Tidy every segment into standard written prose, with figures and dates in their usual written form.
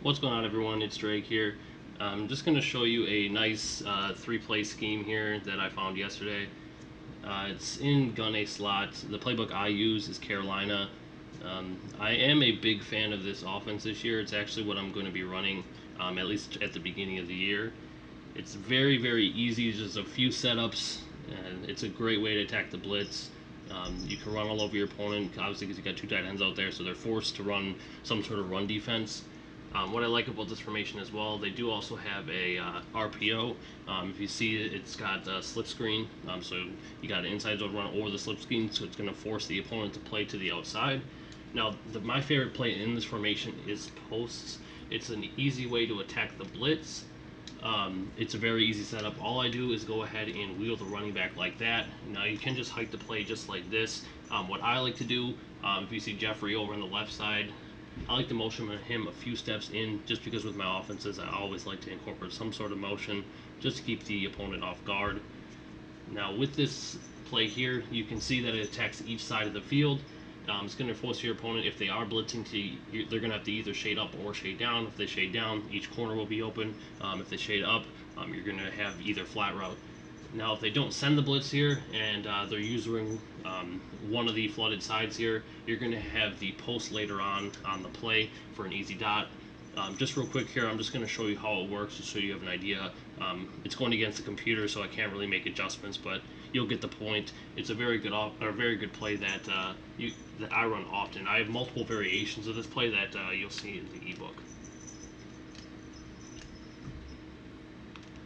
What's going on, everyone? It's Drake here. I'm just going to show you a nice three-play scheme here that I found yesterday. It's in gun A slot. The playbook I use is Carolina. I am a big fan of this offense this year. It's actually what I'm going to be running, at least at the beginning of the year. It's very, very easy, just a few setups, and it's a great way to attack the blitz. You can run all over your opponent, obviously, because you got two tight ends out there, so they're forced to run some sort of run defense. What I like about this formation as well, they do also have a RPO. If you see it, it's got a slip screen, so you got an inside zone run over the slip screen, so it's going to force the opponent to play to the outside. Now, my favorite play in this formation is posts. It's an easy way to attack the blitz. It's a very easy setup. All I do is go ahead and wheel the running back like that. Now you can just hike the play just like this. What I like to do, if you see Jeffrey over on the left side, I like to motion him a few steps in, just because with my offenses I always like to incorporate some sort of motion just to keep the opponent off guard. Now with this play here, you can see that it attacks each side of the field. It's going to force your opponent, if they are blitzing, they're going to have to either shade up or shade down. If they shade down, each corner will be open. If they shade up, you're going to have either flat route. Now, if they don't send the blitz here and they're using one of the flooded sides here, you're going to have the post later on the play for an easy dot. Just real quick here, I'm just going to show you how it works, just so you have an idea. It's going against the computer, so I can't really make adjustments, but you'll get the point. It's a very good play that that I run often. I have multiple variations of this play that you'll see in the ebook.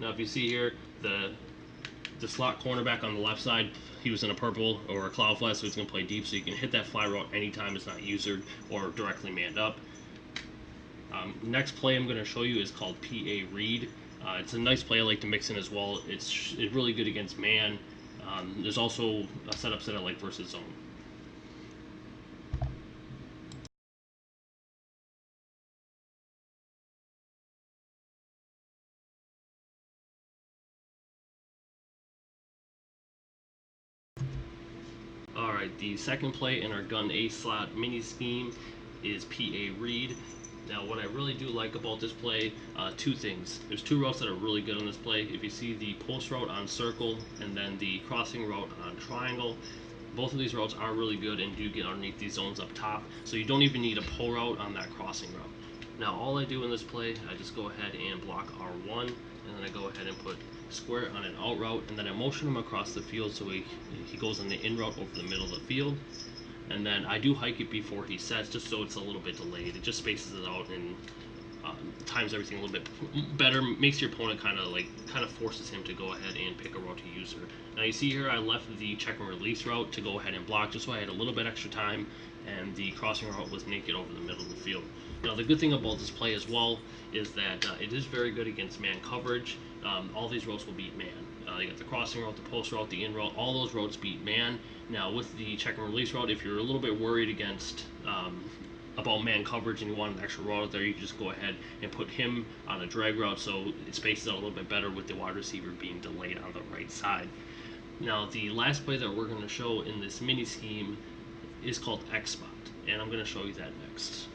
Now, if you see here, the slot cornerback on the left side, he was in a purple or a cloud flash, so he's going to play deep, so you can hit that fly route anytime it's not usered or directly manned up. Next play I'm going to show you is called PA Read. It's a nice play I like to mix in as well. It's really good against man. There's also a setup that I like versus zone. Alright, the second play in our gun A slot mini scheme is PA Read. Now, what I really do like about this play, two things. There's two routes that are really good on this play. If you see the post route on circle and then the crossing route on triangle, both of these routes are really good and do get underneath these zones up top, so you don't even need a pull route on that crossing route. Now, all I do in this play, I just go ahead and block R1, and then I go ahead and put square on an out route, and then I motion him across the field so he goes on the in route over the middle of the field. And then I do hike it before he sets, just so it's a little bit delayed. It just spaces it out and times everything a little bit better, makes your opponent kind of forces him to go ahead and pick a route to use her. Now you see here I left the check and release route to go ahead and block, just so I had a little bit extra time, and the crossing route was naked over the middle of the field. Now the good thing about this play as well is that it is very good against man coverage. All these routes will beat man. You got the crossing route, the post route, the in route, all those routes beat man. Now with the check and release route, if you're a little bit worried about man coverage and you want an extra route out there, you can just go ahead and put him on a drag route, so it spaces out a little bit better with the wide receiver being delayed on the right side. Now the last play that we're going to show in this mini scheme is called X Spot, and I'm going to show you that next.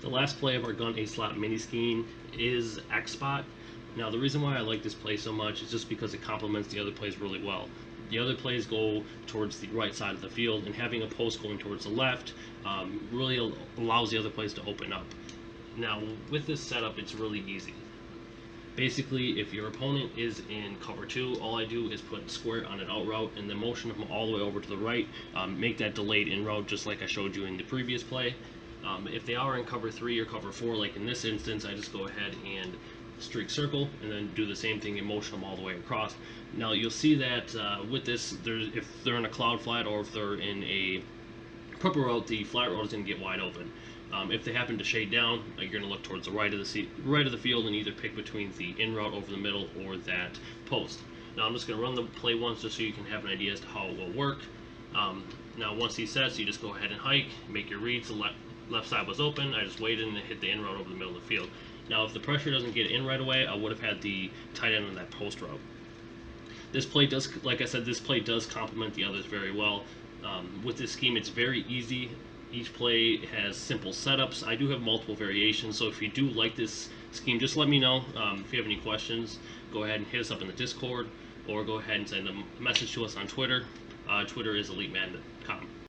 The last play of our gun A slot mini scheme is X Spot. Now the reason why I like this play so much is just because it complements the other plays really well. The other plays go towards the right side of the field, and having a post going towards the left really allows the other plays to open up. Now with this setup, it's really easy. Basically, if your opponent is in cover 2, all I do is put square on an out route and then motion them all the way over to the right, make that delayed in route just like I showed you in the previous play. If they are in cover 3 or cover 4, like in this instance, I just go ahead and streak circle and then do the same thing and motion them all the way across. Now you'll see that with this, if they're in a cloud flat or if they're in a purple route, the flat route is going to get wide open. If they happen to shade down, you're going to look towards the right of the field and either pick between the in route over the middle or that post. Now I'm just going to run the play once just so you can have an idea as to how it will work. Now once he sets, you just go ahead and hike, make your reads. The left side was open. I just waited and hit the in route over the middle of the field. Now, if the pressure doesn't get in right away, I would have had the tight end on that post route. This play does, like I said, this play does complement the others very well. With this scheme, it's very easy. Each play has simple setups. I do have multiple variations, so if you do like this scheme, just let me know. If you have any questions, go ahead and hit us up in the Discord, or go ahead and send a message to us on Twitter. Twitter is EliteMadden.com.